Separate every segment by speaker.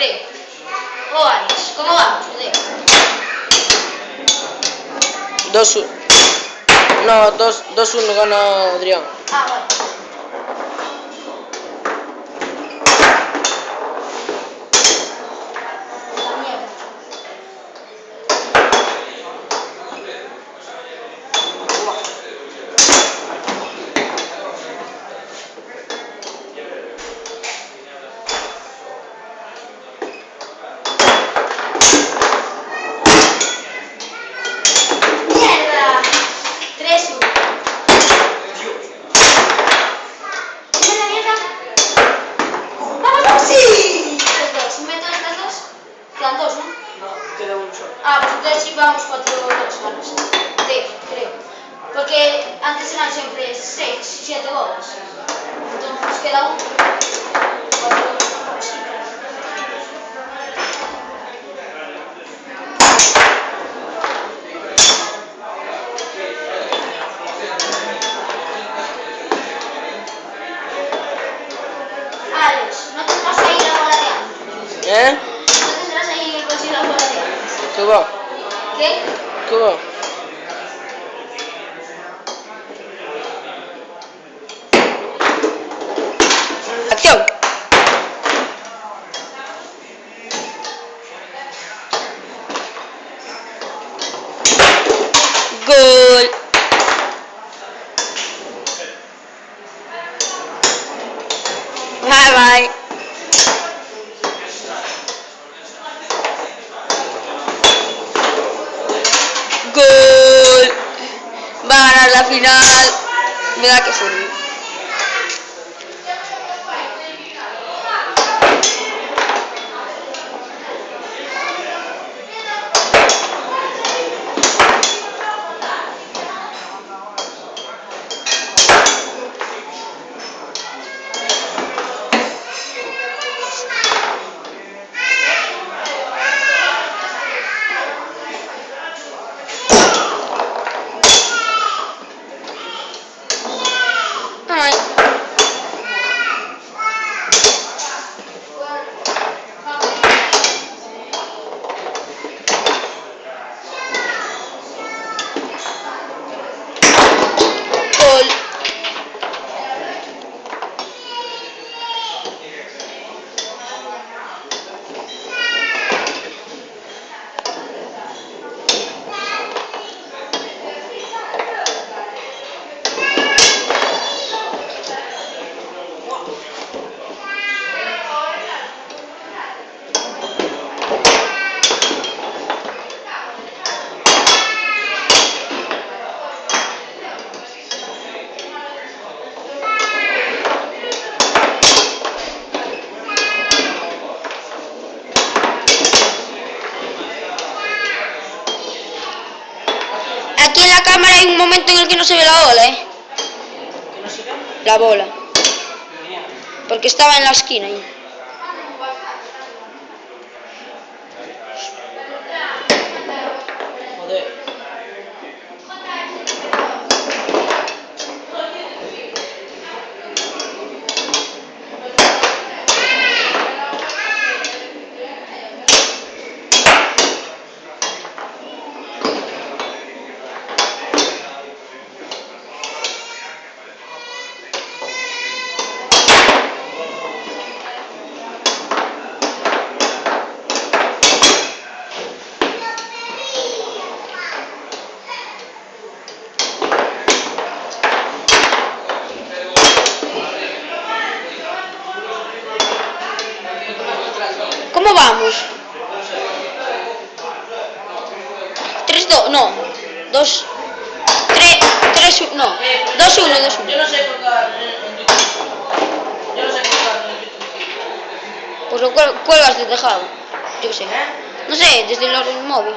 Speaker 1: creo. O Alex, ¿cómo vamos?
Speaker 2: 2-1. No, 2-1 gana Adrián.
Speaker 1: Ah, vale. Ah, pues entonces sí vamos 4-2, vale. Creo. Porque antes eran siempre 6, 7 goles. Entonces queda uno. 4-2. Alex, ¿no te vas a ir a bola de antes?
Speaker 2: ¿Eh?
Speaker 1: ¿No tendrás ahí el bolsillo a bola de antes?
Speaker 2: ¿Qué va?
Speaker 1: ¿Qué?
Speaker 2: ¿Qué va? ¡Acción! ¡Gol! Bye bye. ¡Gol! Va a ganar la final. Me da que fue. Ay. Gol. Aquí en la cámara hay un momento en el que no se ve la bola, ¿eh?
Speaker 3: ¿Que no se ve?
Speaker 2: La bola. Porque estaba en la esquina ahí.
Speaker 3: Joder.
Speaker 2: ¿Cómo vamos? 3-2, no. 2 3-1, no. 2-1, 2-1.
Speaker 3: Yo no sé colgar en YouTube. Yo no sé colgar en YouTube.
Speaker 2: Pues lo cuelgas de tejado. Yo qué sé. No sé, desde el móvil.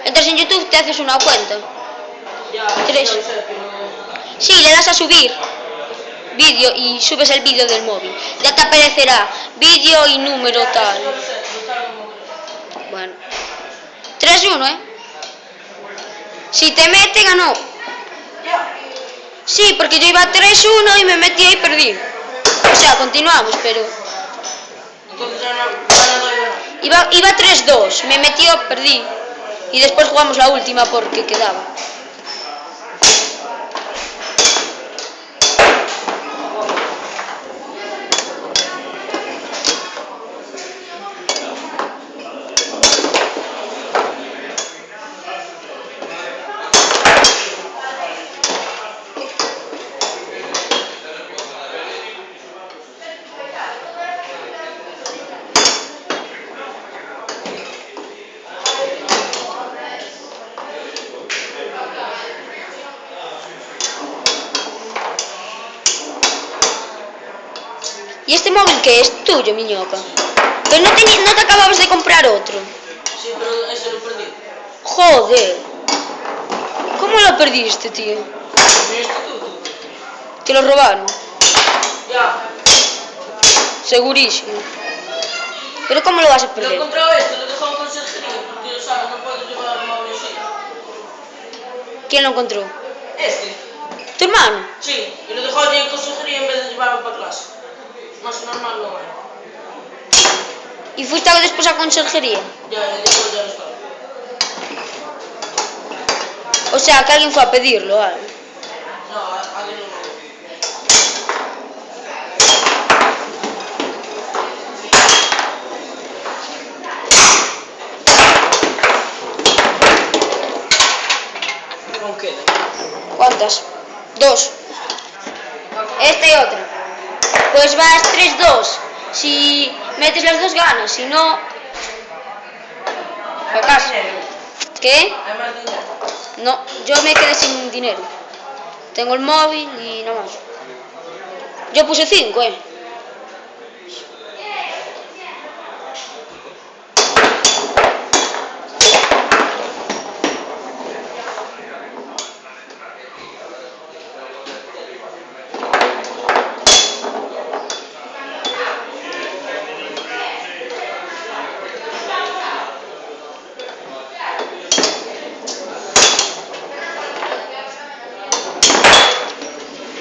Speaker 2: Entras en YouTube, te haces una cuenta.
Speaker 3: Ya,
Speaker 2: 3.
Speaker 3: yo lo sé, pero...
Speaker 2: Sí, le das a subir vídeo y subes el vídeo del móvil. Ya te aparecerá vídeo y número tal.
Speaker 3: Yo lo sé, pero está en el móvil.
Speaker 2: Bueno. 3-1, ¿eh? Si te mete, ganó.
Speaker 3: Ya.
Speaker 2: Sí, porque yo iba 3-1 y me metí y perdí. O sea, continuamos, pero...
Speaker 3: Entonces ya no, ya no doy, bueno.
Speaker 2: Iba 3-2, me metió, perdí. Y después jugamos la última porque quedaba. ¿Y este móvil qué es? Tuyo, miñoca. Pero no te acababas de comprar otro.
Speaker 3: Sí, pero ese lo perdí.
Speaker 2: Joder. ¿Cómo lo perdiste, tío?
Speaker 3: Mi instituto.
Speaker 2: ¿Te lo robaron?
Speaker 3: Ya.
Speaker 2: Segurísimo. ¿Pero cómo lo vas a
Speaker 3: Lo he
Speaker 2: perder?
Speaker 3: encontrado esto, lo he dejado en consejería, porque, ¿sabes? No puedo llevar el móvil así.
Speaker 2: ¿Quién lo encontró?
Speaker 3: Este.
Speaker 2: ¿Tu hermano?
Speaker 3: Sí, y lo dejó allí en consejería en vez de llevarlo para clase. Más normal no hay.
Speaker 2: ¿Y fuiste después a conserjería?
Speaker 3: Ya lo estaba.
Speaker 2: O sea, que alguien fue a pedirlo, ¿vale?
Speaker 3: No, alguien no. ¿Con qué?
Speaker 2: ¿Cuántas? 2. Esta y otra. Pues vas 3-2. Si metes las dos ganas, si no... ¿Acaso? ¿Qué?
Speaker 3: Hay más dinero.
Speaker 2: No, yo me quedé sin dinero. Tengo el móvil y nada más. Yo puse 5,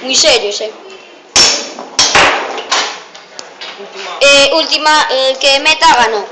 Speaker 2: Muy serios, Última, el que meta ganó.